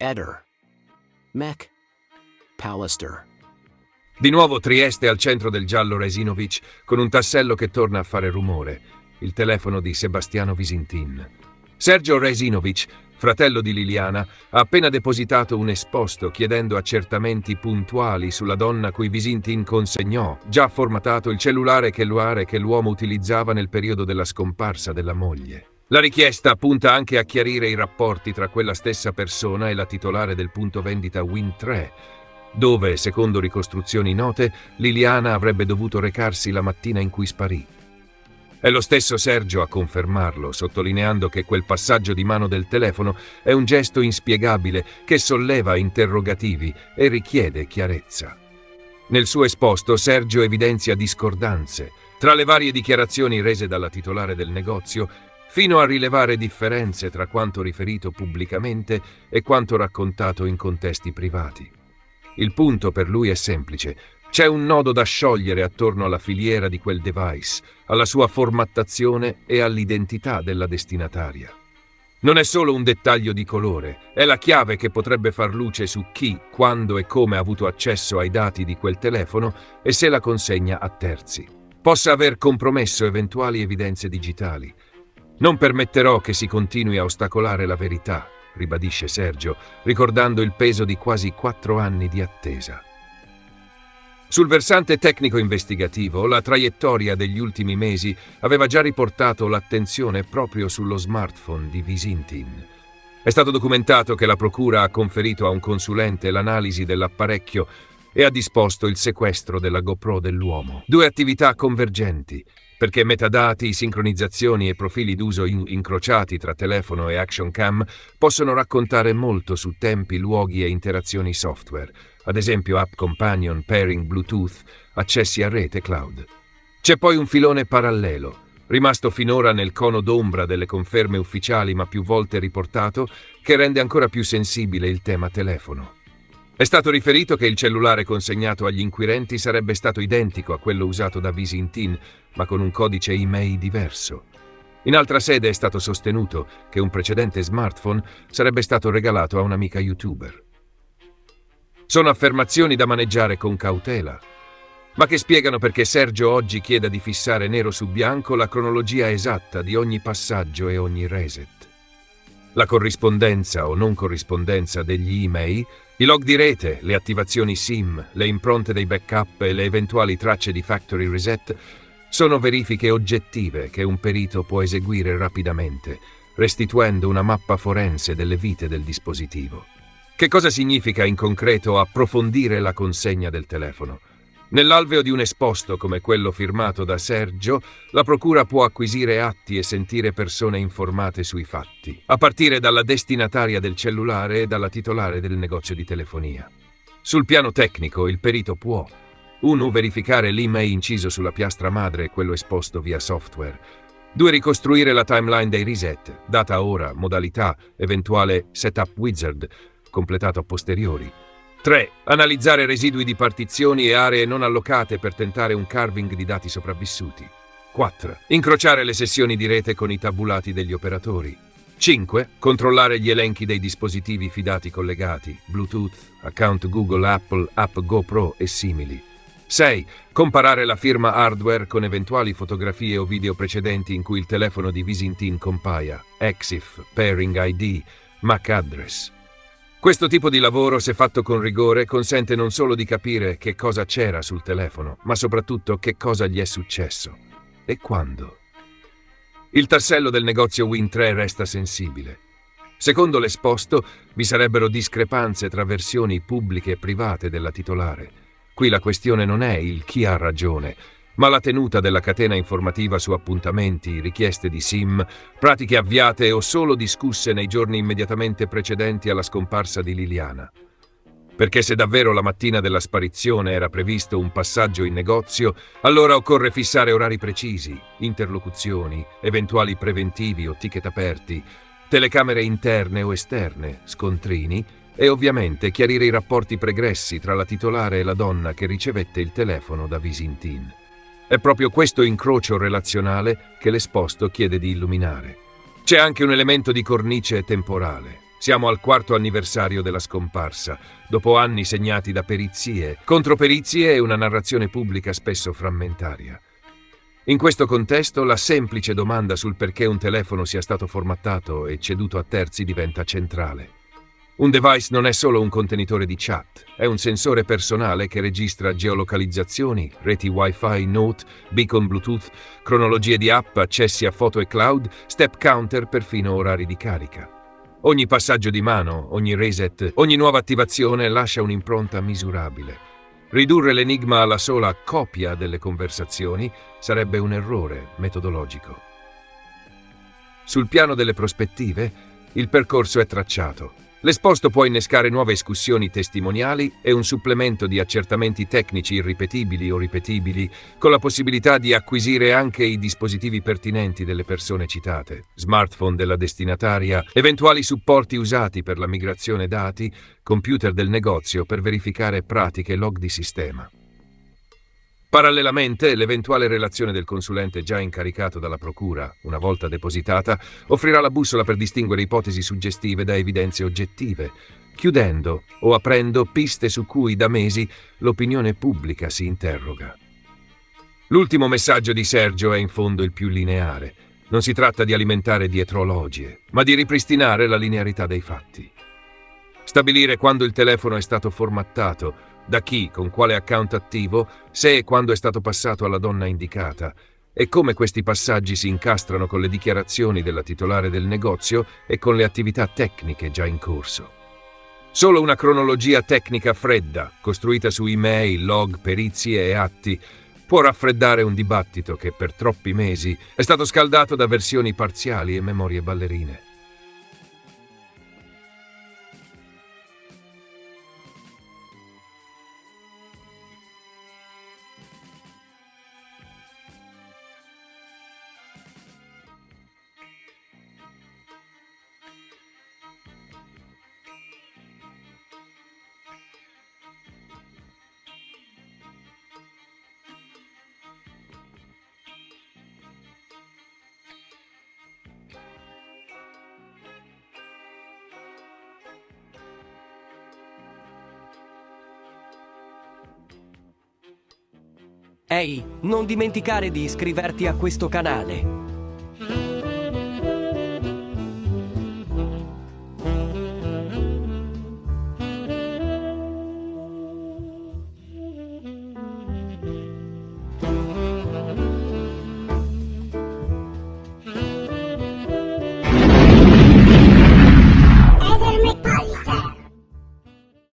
Eder. Mech. Pallister. Di nuovo Trieste al centro del giallo Resinovic, con un tassello che torna a fare rumore. Il telefono di Sebastiano Visintin. Sergio Resinovic, fratello di Liliana, ha appena depositato un esposto chiedendo accertamenti puntuali sulla donna cui Visintin consegnò, già formatato, il cellulare che l'uomo utilizzava nel periodo della scomparsa della moglie. La richiesta punta anche a chiarire i rapporti tra quella stessa persona e la titolare del punto vendita Wind3, dove, secondo ricostruzioni note, Liliana avrebbe dovuto recarsi la mattina in cui sparì. È lo stesso Sergio a confermarlo, sottolineando che quel passaggio di mano del telefono è un gesto inspiegabile che solleva interrogativi e richiede chiarezza. Nel suo esposto Sergio evidenzia discordanze tra le varie dichiarazioni rese dalla titolare del negozio, fino a rilevare differenze tra quanto riferito pubblicamente e quanto raccontato in contesti privati. Il punto per lui è semplice: c'è un nodo da sciogliere attorno alla filiera di quel device, alla sua formattazione e all'identità della destinataria. Non è solo un dettaglio di colore, è la chiave che potrebbe far luce su chi, quando e come ha avuto accesso ai dati di quel telefono e se la consegna a terzi. Possa aver compromesso eventuali evidenze digitali. Non permetterò che si continui a ostacolare la verità, ribadisce Sergio, ricordando il peso di quasi 4 anni di attesa. Sul versante tecnico-investigativo, la traiettoria degli ultimi mesi aveva già riportato l'attenzione proprio sullo smartphone di Visintin. È stato documentato che la procura ha conferito a un consulente l'analisi dell'apparecchio e ha disposto il sequestro della GoPro dell'uomo. 2 attività convergenti, perché metadati, sincronizzazioni e profili d'uso incrociati tra telefono e action cam possono raccontare molto su tempi, luoghi e interazioni software, ad esempio app companion, pairing, Bluetooth, accessi a rete cloud. C'è poi un filone parallelo, rimasto finora nel cono d'ombra delle conferme ufficiali ma più volte riportato, che rende ancora più sensibile il tema telefono. È stato riferito che il cellulare consegnato agli inquirenti sarebbe stato identico a quello usato da Visintin, ma con un codice email diverso. In altra sede è stato sostenuto che un precedente smartphone sarebbe stato regalato a un'amica youtuber. Sono affermazioni da maneggiare con cautela, ma che spiegano perché Sergio oggi chieda di fissare nero su bianco la cronologia esatta di ogni passaggio e ogni reset. La corrispondenza o non corrispondenza degli email, i log di rete, le attivazioni SIM, le impronte dei backup e le eventuali tracce di factory reset sono verifiche oggettive che un perito può eseguire rapidamente, restituendo una mappa forense delle vite del dispositivo. Che cosa significa in concreto approfondire la consegna del telefono? Nell'alveo di un esposto come quello firmato da Sergio, la procura può acquisire atti e sentire persone informate sui fatti, a partire dalla destinataria del cellulare e dalla titolare del negozio di telefonia. Sul piano tecnico, il perito può: 1. Verificare l'email inciso sulla piastra madre e quello esposto via software. 2. Ricostruire la timeline dei reset, data, ora, modalità, eventuale setup wizard, completato a posteriori. 3. Analizzare residui di partizioni e aree non allocate per tentare un carving di dati sopravvissuti. 4. Incrociare le sessioni di rete con i tabulati degli operatori. 5. Controllare gli elenchi dei dispositivi fidati collegati, Bluetooth, account Google, Apple, app GoPro e simili. 6. Comparare la firma hardware con eventuali fotografie o video precedenti in cui il telefono di Visintin compaia, EXIF, Pairing ID, MAC address. Questo tipo di lavoro, se fatto con rigore, consente non solo di capire che cosa c'era sul telefono, ma soprattutto che cosa gli è successo e quando. Il tassello del negozio Wind3 resta sensibile. Secondo l'esposto, vi sarebbero discrepanze tra versioni pubbliche e private della titolare. Qui la questione non è il chi ha ragione, ma la tenuta della catena informativa su appuntamenti, richieste di SIM, pratiche avviate o solo discusse nei giorni immediatamente precedenti alla scomparsa di Liliana. Perché se davvero la mattina della sparizione era previsto un passaggio in negozio, allora occorre fissare orari precisi, interlocuzioni, eventuali preventivi o ticket aperti, telecamere interne o esterne, scontrini e ovviamente chiarire i rapporti pregressi tra la titolare e la donna che ricevette il telefono da Visintin. È proprio questo incrocio relazionale che l'esposto chiede di illuminare. C'è anche un elemento di cornice temporale. Siamo al 4° anniversario della scomparsa, dopo anni segnati da perizie, controperizie e una narrazione pubblica spesso frammentaria. In questo contesto, la semplice domanda sul perché un telefono sia stato formattato e ceduto a terzi diventa centrale. Un device non è solo un contenitore di chat, è un sensore personale che registra geolocalizzazioni, reti Wi-Fi, note, beacon Bluetooth, cronologie di app, accessi a foto e cloud, step counter, perfino orari di carica. Ogni passaggio di mano, ogni reset, ogni nuova attivazione lascia un'impronta misurabile. Ridurre l'enigma alla sola copia delle conversazioni sarebbe un errore metodologico. Sul piano delle prospettive, il percorso è tracciato. L'esposto può innescare nuove escussioni testimoniali e un supplemento di accertamenti tecnici irripetibili o ripetibili, con la possibilità di acquisire anche i dispositivi pertinenti delle persone citate, smartphone della destinataria, eventuali supporti usati per la migrazione dati, computer del negozio per verificare pratiche log di sistema. Parallelamente, l'eventuale relazione del consulente già incaricato dalla procura, una volta depositata, offrirà la bussola per distinguere ipotesi suggestive da evidenze oggettive, chiudendo o aprendo piste su cui da mesi l'opinione pubblica si interroga. L'ultimo messaggio di Sergio è in fondo il più lineare. Non si tratta di alimentare dietrologie, ma di ripristinare la linearità dei fatti. Stabilire quando il telefono è stato formattato, da chi, con quale account attivo, se e quando è stato passato alla donna indicata, e come questi passaggi si incastrano con le dichiarazioni della titolare del negozio e con le attività tecniche già in corso. Solo una cronologia tecnica fredda, costruita su email, log, perizie e atti, può raffreddare un dibattito che per troppi mesi è stato scaldato da versioni parziali e memorie ballerine. Ehi, non dimenticare di iscriverti a questo canale.